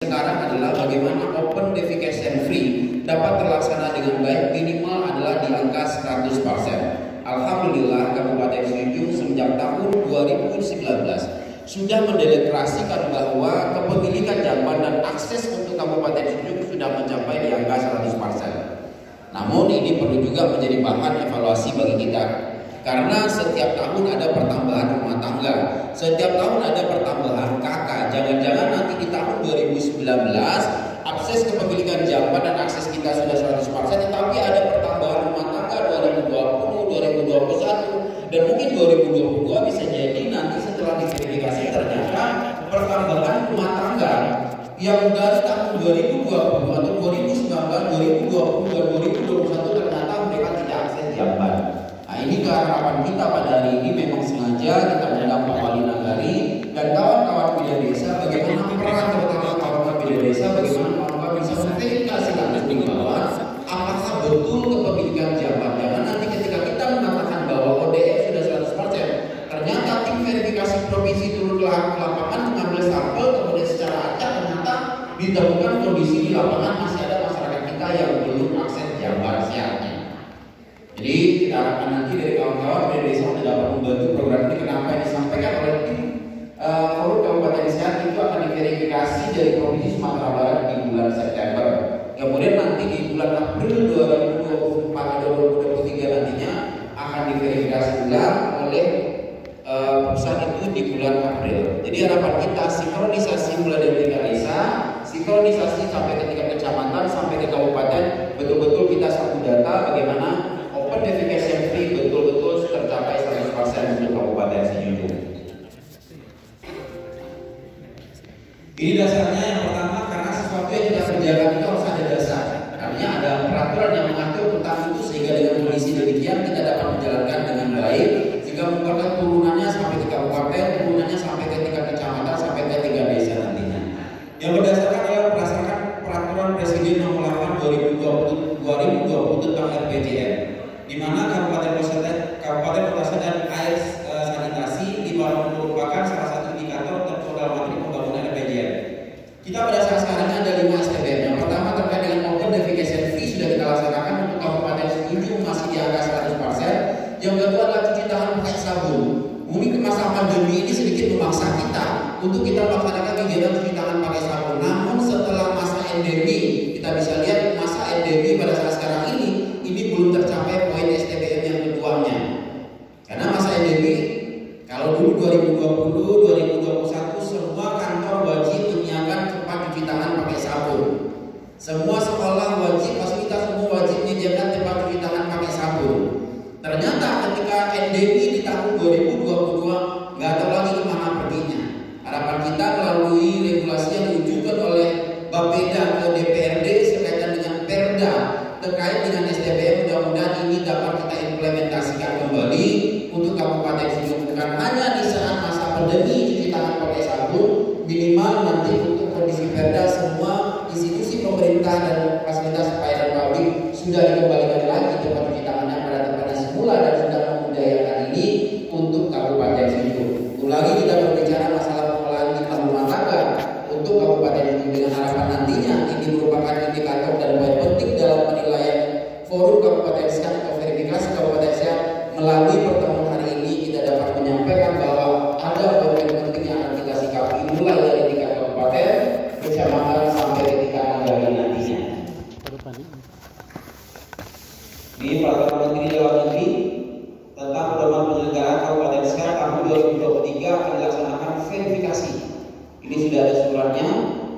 sekarang adalah bagaimana open defecation free dapat terlaksana dengan baik, minimal adalah di angka 100%. Alhamdulillah Kabupaten Sijung sejak tahun 2019 sudah mendeklarasikan bahwa kepemilikan jamban dan akses untuk Kabupaten Sijung sudah mencapai di angka 100%. Namun ini perlu juga menjadi bahan evaluasi bagi kita, karena setiap tahun ada pertambahan rumah tangga, setiap tahun ada pertambahan KK. Jangan-jangan nanti di tahun 2019 akses kepemilikan jamban dan akses kita sudah 100%, tetapi ada pertambahan rumah tangga 2020, 2021, dan mungkin 2022 bisa jadi nanti setelah diverifikasi ternyata pertambahan rumah tangga yang dari tahun 2020 atau 2019, 2020, dan 2021 ternyata mereka tidak akses jamban. Nah, ini harapan kita pada hari ini memang sengaja kita mengundang Pak Wali Nagari dan kawan-kawan Bidang Desa, bagaimana peran terutama kawan-kawan Bidang Desa, bagaimana kawan-kawan bisa memverifikasi di bawah apakah betul kepemilikan jamban. Jangan nanti ketika kita mengatakan bahwa ODF sudah 100%, ternyata tim verifikasi provinsi turun ke lapangan mengambil sampel, kemudian secara acak ternyata ditemukan kondisi di lapangan masih ada masyarakat kita yang belum akses jamban siapnya. Jadi kita harapkan nanti dari kawan-kawan dari desa sudah dapat membantu program ini. Kenapa yang disampaikan oleh tim Forum Kabupaten Sehat itu akan diverifikasi dari Provinsi Sumatera Barat di bulan September. Kemudian nanti di bulan April 2024 atau 2023 nantinya akan diverifikasi ulang oleh pusat itu di bulan April. Jadi harapan kita sinkronisasi mulai dari tingkat desa, sinkronisasi sampai ke tingkat kecamatan, sampai ke kabupaten, betul-betul kita satu data bagaimana open defecation free betul-betul tercapai 100% untuk Kabupaten Sijung. Ini dasarnya yang pertama, karena sesuatu yang kita kerjakan itu harus ada dasar. Artinya ada peraturan yang mengatur tentang itu sehingga dengan kondisi demikian kita dapat menjalankan dengan baik. Jika merupakan turunannya sampai ke kabupaten, turunannya sampai ke tingkat kecamatan, sampai ke tingkat desa nantinya. Yang berdasarkan adalah berdasarkan peraturan Presiden nomor 8 2020 tentang RPJM, di mana kabupaten kota dan air sanitasi merupakan salah satu indikator terprogram materi pembangunan RPJM. Kita pada saat sekarang ada 5 STBM. Yang pertama terkait dengan open defecation free sudah kita laksanakan untuk Kabupaten Sijung masih di angka 100%. Yang kedua adalah cuci tangan pakai sabun. Mungkin masa pandemi ini sedikit memaksa kita untuk kita melaksanakan kegiatan cuci tangan pakai sabun. Namun setelah masa endemi, kita bisa lihat masa endemi pada saat sekarang ini belum tercapai poin STBM yang keduanya. Karena masa endemi, kalau dulu 2020, 2021 semua kantor wajib menyiapkan tempat cuci tangan pakai sabun. Semua sekolah wajib, fasilitas semua wajib menyediakan tempat cuci tangan pakai sabun. Ternyata ketika endemi di tahun 2022 nggak tahu lagi kemana perginya. Harapan kita melalui regulasi yang diujukan oleh Bapeda ke DPRD sekaitan dengan Perda terkait dengan STBM, mudah-mudahan ini dapat kita implementasikan kembali untuk Kabupaten Sijung. Bukan hanya di saat masa pandemi cuci tangan pakai sabun, minimal nanti untuk kondisi Perda semua institusi pemerintah dan fasilitas pelayanan publik sudah dikembalikan lagi tempat cuci tangan yang pada tempatnya semula dan sudah membudayakan ini untuk Kabupaten Sijung. Lagi kita berbicara masalah pengelolaan limbah rumah tangga untuk Kabupaten Sijung, dengan harapan nantinya ini merupakan indikator dan poin penting dalam penilaian Forum Kabupaten Sehat atau verifikasi Kabupaten Sehat. Melalui pertemuan hari ini kita dapat menyampaikan bahwa ada poin penting yang akan kita sikapi mulai dari tingkat kabupaten, kecamatan sampai ke tingkat negara nantinya. Di Peraturan Menteri Dalam Negeri tentang pedoman penyelenggaraan Kabupaten Sehat tahun 2023 akan dilaksanakan verifikasi. Ini sudah ada suratnya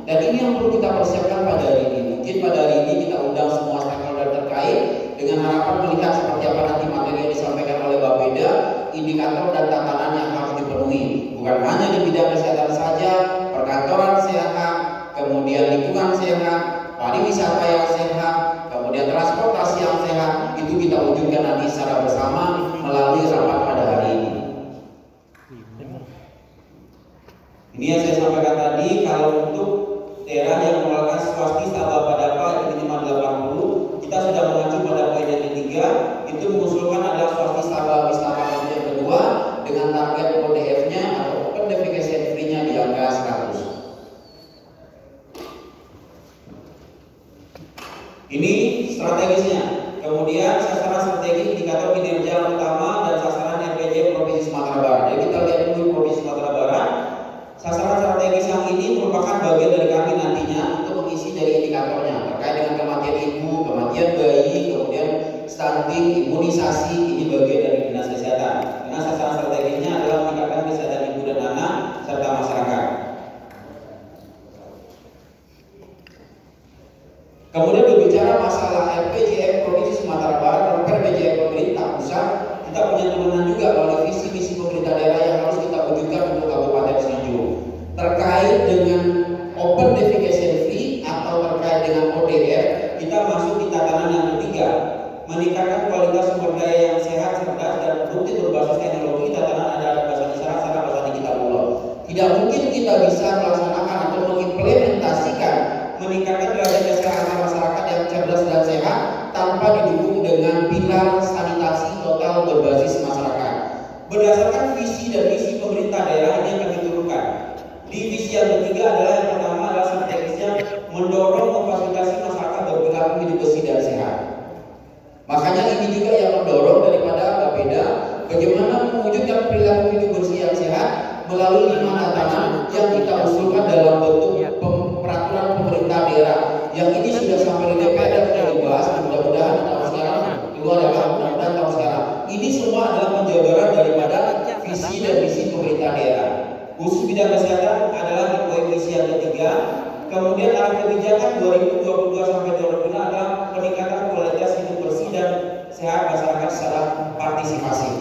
dan ini yang perlu kita persiapkan pada hari ini. Mungkin pada hari ini kita undang semua stakeholder terkait dengan harapan melihat seperti apa nanti materi yang disampaikan oleh Bapeda, indikator dan tatanan yang harus dipenuhi. Bukan hanya di bidang kesehatan saja, perkantoran sehat, kemudian lingkungan sehat, pariwisata yang sehat, kemudian transportasi yang sehat, itu kita wujudkan nanti secara bersama melalui rapat pada hari ini. Ini yang saya sampaikan tadi, kalau untuk daerah yang mengeluarkan swasti Sabah Padapa yang minimal 80, kita sudah mengacu pada poin yang ketiga, itu mengusulkan ada swasti Sabah Wisata yang kedua dengan target ODF-nya atau open defecation free-nya di angka 100. Ini strategisnya. Kemudian sasaran strategi indikator kinerja utama dan sasaran RPJ Provinsi Sumatera Barat. Jadi kita lihat dulu Provinsi Sumatera Barat. Sasaran strategis yang ini merupakan bagian dari kami nantinya untuk mengisi dari indikatornya terkait dengan kematian ibu, kematian bayi, kemudian stunting, imunisasi, ini bagian dari dinas kesehatan. Karena sasaran strategisnya adalah meningkatkan kesehatan ibu dan anak serta masyarakat. Kemudian berbicara masalah RPJM Provinsi Sumatera Barat dan RPJM pemerintah pusat, kita punya turunan juga oleh visi misi pemerintah daerah yang harus kita wujudkan untuk Kabupaten Semenanjung terkait dengan open defecation free atau terkait dengan ODF. Kita masuk di tatanan yang ketiga, meningkatkan kualitas sumber daya yang sehat, cerdas dan produktif berbasis teknologi. Tatanan ada bahasa isyarat serta bahasa digital pulau. Tidak mungkin kita bisa melaksanakan atau mengimplementasikan meningkatkan derajat kesehatan masyarakat yang cerdas dan sehat tanpa didukung dengan pilar sanitasi total berbasis masyarakat. Berdasarkan visi dan misi pemerintah daerah ini akan diturunkan. Di visi yang ketiga adalah yang pertama adalah strategisnya mendorong memfasilitasi masyarakat berperilaku hidup bersih dan sehat. Makanya ini juga yang mendorong daripada Bapeda bagaimana mewujudkan perilaku hidup bersih yang sehat melalui 5 tatanan yang kita usulkan dalam bentuk peraturan pemerintah daerah. Yang ini sudah sampai di DPR dan sudah dibahas. Mudah-mudahan tahun sekarang keluar ya Pak. Mudah-mudahan tahun sekarang. Ini semua adalah penjabaran daripada visi dan misi pemerintah daerah. Khusus bidang kesehatan adalah di visi yang ketiga. Kemudian arah kebijakan 2022 sampai 2025 adalah peningkatan kualitas hidup bersih dan sehat masyarakat secara partisipasi.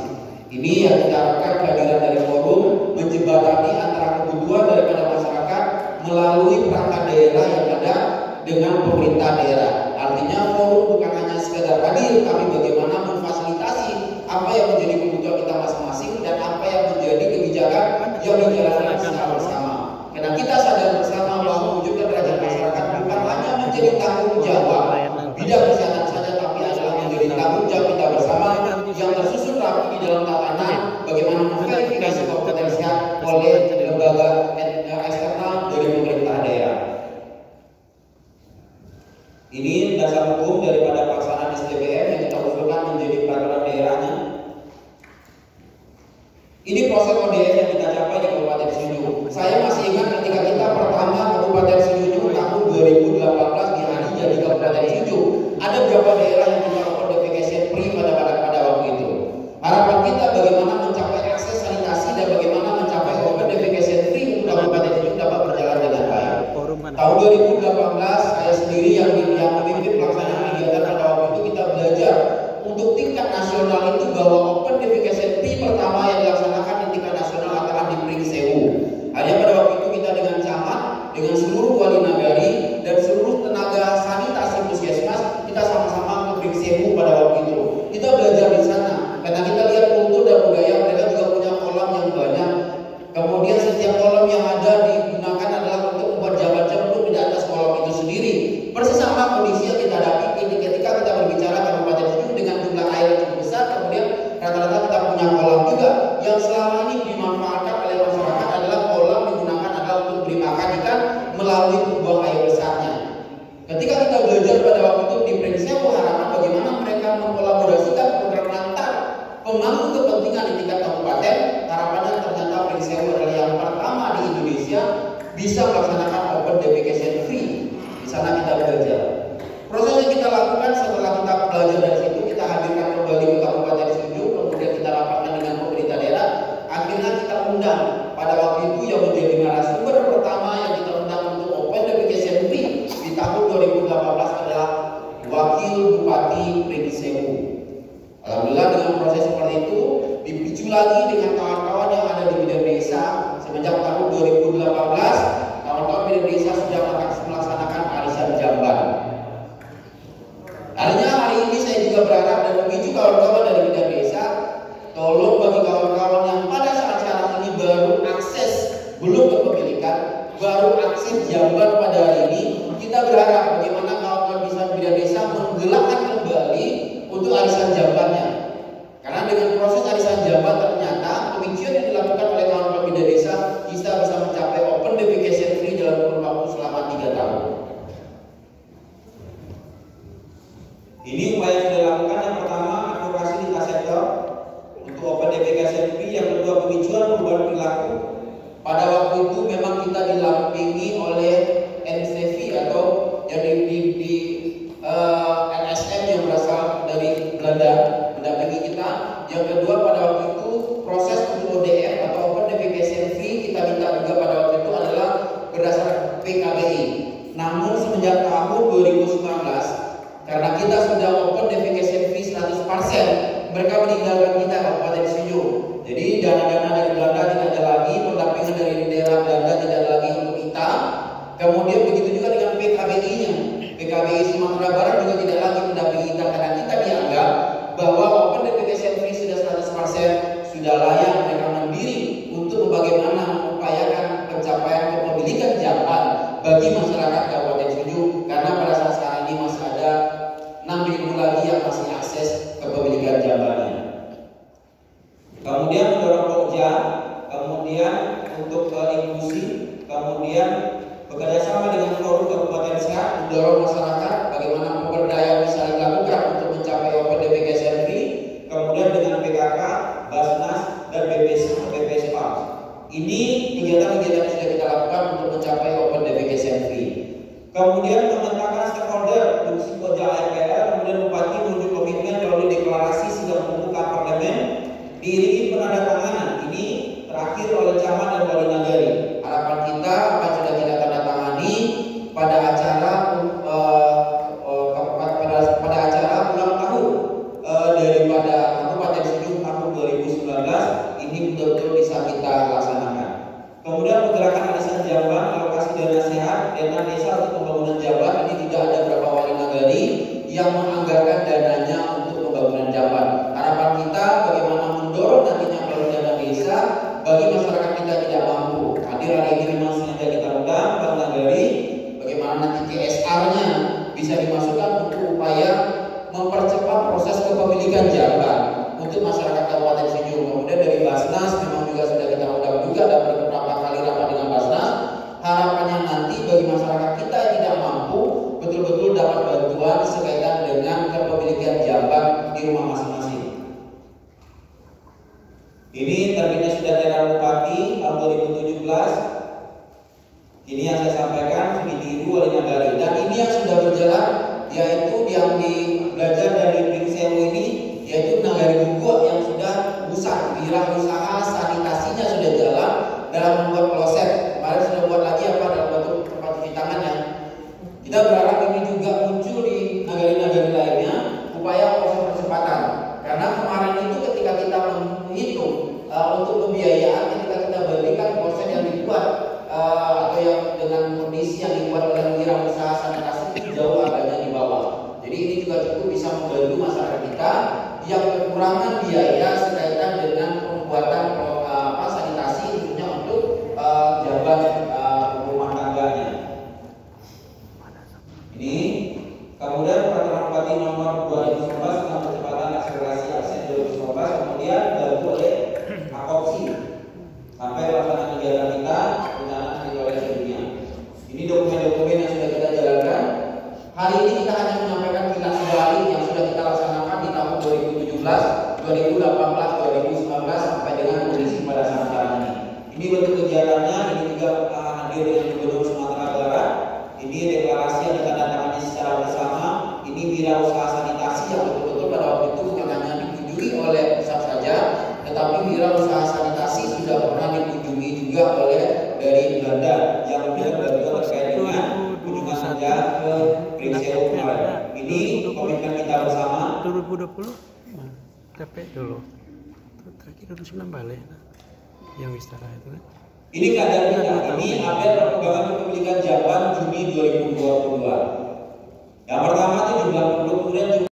Ini yang kita harapkan kehadiran dari forum menjembatani antara kebutuhan daripada masyarakat melalui perangkat daerah yang ada dengan pemerintah daerah. Artinya forum bukan hanya sekedar hadir, tapi bagaimana memfasilitasi apa yang menjadi kebutuhan kita masing-masing dan apa yang menjadi kebijakan yang dijalankan secara bersama. Karena kita sadar bersama bahwa mewujudkan derajat masyarakat bukan hanya menjadi tanggung jawab bidang kesehatan saja, tapi adalah menjadi tanggung jawab kita bersama yang tersusun rapi di dalam tatanan bagaimana memverifikasi kompetensi sehat oleh lembaga eksternal dari pemerintah daerah. Ini dasar hukum daripada pelaksanaan SDBM yang kita usulkan menjadi peraturan daerahnya. Ini proses ODF yang kita capai di Kabupaten Semenanjung. Saya masih ingat ketika kita pertama Kabupaten Semenanjung tahun 2018 di hari jadi Kabupaten Semenanjung, ada beberapa daerah yang punya open defecation free pada waktu itu. Harapan kita bagaimana mencapai akses sanitasi dan bagaimana mencapai open defecation free untuk Kabupaten Semenanjung dapat berjalan dengan baik. Tahun 2018 saya sendiri yang memimpin pelaksanaan kegiatan pada waktu itu kita belajar untuk tingkat nasional itu bahwa open defecation free pertama yang dilaksanakan di tingkat nasional adalah di Pringsewu. Hanya pada waktu itu kita dengan camat, dengan seluruh wali nagari dan seluruh tenaga sanitasi puskesmas kita sama-sama ke Pringsewu pada waktu itu. Kita belajar di sana karena kita lihat kultur dan budaya mereka juga punya kolam yang banyak. Kemudian setiap kolam yang ada digunakan adalah untuk membuat jam-jam di atas kolam itu sendiri. Persis sama kondisi yang kita hadapi ketika kita berbicara Kabupaten Semenanjung dengan jumlah air yang cukup besar, kemudian rata-rata kita punya kolam juga yang selama ini dimanfaatkan oleh masyarakat adalah kolam digunakan adalah untuk beri makan ikan melalui buang air besarnya. Ketika kita belajar pada waktu itu di Pringsewu, harapan bagaimana mereka mengkolaborasikan program antar pemangku kepentingan di tingkat kabupaten. Harapannya ternyata Pringsewu adalah yang pertama di Indonesia bisa melaksanakan open defecation free. Di sana kita belajar. Proses yang kita lakukan setelah kita belajar dari situ, kita hadirkan kembali ke Kabupaten Semenanjung, kemudian kita rapatkan dengan pemerintah daerah. Akhirnya kita undang pada waktu itu yang menjadi narasumber pertama yang kita undang untuk open defecation free di tahun 2018 adalah Wakil Bupati Pringsewu. Alhamdulillah dengan proses seperti itu dipicu lagi dengan kawan-kawan yang ada di bidang desa. Semenjak tahun 2018 kawan-kawan bidang desa sudah melaksanakan arisan jamban. Artinya hari ini saya juga berharap dan memicu kawan-kawan dari bidang desa, tolong bagi kawan-kawan yang pada saat sekarang ini baru akses belum kepemilikan, baru akses jamban pada hari ini, kita berharap bagaimana kawan-kawan bisa bidang desa menggelakkan kembali untuk arisan jambannya. Karena dengan proses arisan jamban ternyata pemicuan yang dilakukan oleh kawan-kawan bidang desa bisa mencapai open Ini upaya yang sudah dilakukan. Yang pertama, advokasi lintas sektor untuk Open DPKSNP. Yang kedua, pemicuan perubahan perilaku. Pada waktu itu memang kita dilampingi oleh NCV atau yang di LSM yang berasal dari Belanda mendampingi kita. Yang kedua, pada waktu itu proses untuk ODM atau Open DPKSNP kita minta juga pada waktu itu adalah berdasarkan PKBI. Namun semenjak tahun 2019, karena kita sudah Open DPKSNP 100%, mereka meninggalkan kita Kabupaten Sidoarjo. Jadi dana-dana dari Belanda tidak ada lagi, pendampingan dari daerah Belanda tidak ada lagi untuk kita. Kemudian begitu juga dengan PKBI-nya. PKBI Sumatera Barat juga tidak lagi mendampingi kita karena kita dianggap bahwa Open DPKSNP sudah 100%, sudah layak mereka mandiri untuk bagaimana mengupayakan pencapaian kepemilikan jalan bagi masyarakat Kabupaten Sidoarjo, karena pada saat ini masih ada 6.000 lagi yang masih akses kepemilikan jalannya. Kemudian mendorong Pokja, kemudian untuk inklusi, kemudian bekerja sama dengan forum Kabupaten Sehat, mendorong masyarakat bagaimana pemberdayaan bisa dilakukan untuk mencapai Open DPKSNP, kemudian dengan PKK, Basnas, dan BPSPA. Ini kegiatan-kegiatan yang sudah kita lakukan untuk mencapai Open DPKSNP. Kemudian pembentangan stakeholder, fungsi Pokja RPR, kemudian Bupati menunjuk komitmen melalui deklarasi sidang pembuka parlemen, diiringi penandatanganan. Ini terakhir oleh Camat dan Wali Nagari. Harapan kita akan sudah kita tanda tangani pada acara pada acara ulang tahun daripada Kabupaten Sidoarjo tahun 2019 ini betul-betul bisa kita laksanakan. Kemudian pergerakan arisan jamban, alokasi dana sehat, dana desa untuk pembangunan jamban. Ini tidak ada berapa wali nagari yang menganggarkan dananya untuk pembangunan jamban. Harapan kita bagaimana mendorong nantinya kalau dana desa bagi masyarakat kita tidak mampu. Hadir hari ini memang sengaja kita undang Bang Nagari, bagaimana nanti CSR-nya bisa dimasukkan untuk upaya mempercepat proses kepemilikan jalan untuk masyarakat Kabupaten Sidoarjo. Kemudian dari Basnas memang juga sudah kita undang juga dan beberapa kali rapat dengan Basnas. Harapannya nanti bagi masyarakat kita yang tidak mampu betul-betul dapat bantuan sekaitan dengan kepemilikan jalan di rumah masing-masing. Ini terbitnya sudah edaran Bupati tahun 2017. Ini yang saya sampaikan, ditiru oleh Nagari. Dan ini yang sudah berjalan, yaitu yang belajar dari Pringsewu ini, yaitu Nagari Buku yang sudah wirausaha sanitasinya sudah jalan dalam membuat kloset. Kemarin sudah buat lagi apa dalam bentuk tempat cuci tangan ya. Kita berharap ini juga muncul di nagari-nagari lainnya, upaya proses percepatan. Karena kemarin itu ketika kita menghitung untuk pembiayaan, ketika kita bandingkan proses yang dibuat atau yang dengan kondisi yang dibuat oleh wirausaha sanitasi itu jauh agaknya di bawah. Jadi ini juga cukup bisa membantu masyarakat kita yang kekurangan biaya sekaitan dengan pembuatan sanitasi tentunya untuk jabat rumah tangganya. Ini kemudian peraturan Bupati nomor 2019 tentang percepatan akselerasi akses 2019 kemudian dibantu oleh AKOPSI sampai pelaksanaan kegiatan kita rencana oleh dunia. Ini dokumen-dokumen yang sudah kita jalankan. Hari ini kita hanya menyampaikan kilas balik yang sudah kita laksanakan di tahun 2017, 2018, 2019 sampai dengan kondisi pada saat ini. Ini bentuk kegiatannya. Ini juga hadir dengan Gubernur Sumatera Barat. Ini deklarasi yang ditandatangani secara bersama. Ini wirausaha sanitasi yang betul-betul pada waktu itu bukan hanya dikunjungi oleh pusat saja, tetapi wirausaha sanitasi sudah pernah dikunjungi juga oleh dari Belanda yang memberikan bantuan terkait dengan kunjungan saja ke Pringsewu kemarin. Ini komitmen kita bersama. 2020 TP dulu. Terakhir 2009 balik yang Wistara itu kan. Ini keadaan kita. Ini update perkembangan kepemilikan jalan Juni 2022. Yang pertama itu jumlah penduduk, kemudian